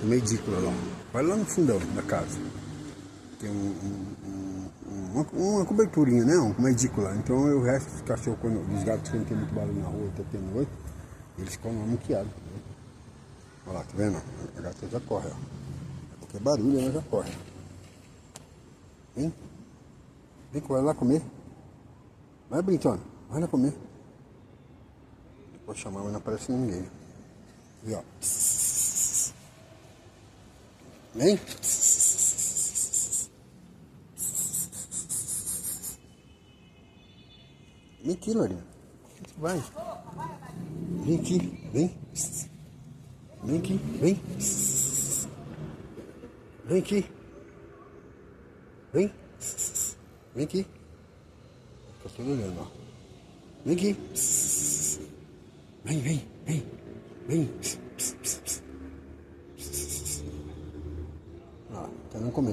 uma edícula lá. Vai lá no fundão da casa. Tem uma coberturinha, né? Uma edícula. Então o resto dos cachorros, dos gatos, quando tem muito barulho na rua, tá tendo noite, eles ficam lá muqueados. Olha lá, tá vendo? A gata já corre, ó. Qualquer barulho ela já corre. Vem. Vem com ela lá comer. Vai, Brintona. Vai lá comer. Vou chamar, mas não aparece ninguém. E ó. Vem. Vem aqui, Lorinha. Vai. Vem aqui. Vem. Vem aqui. Vem. Vem aqui. Vem. Vem aqui. Tô todo olhando, ó. Vem aqui. Vem, vem, vem. Vem. Ó, tá não comendo.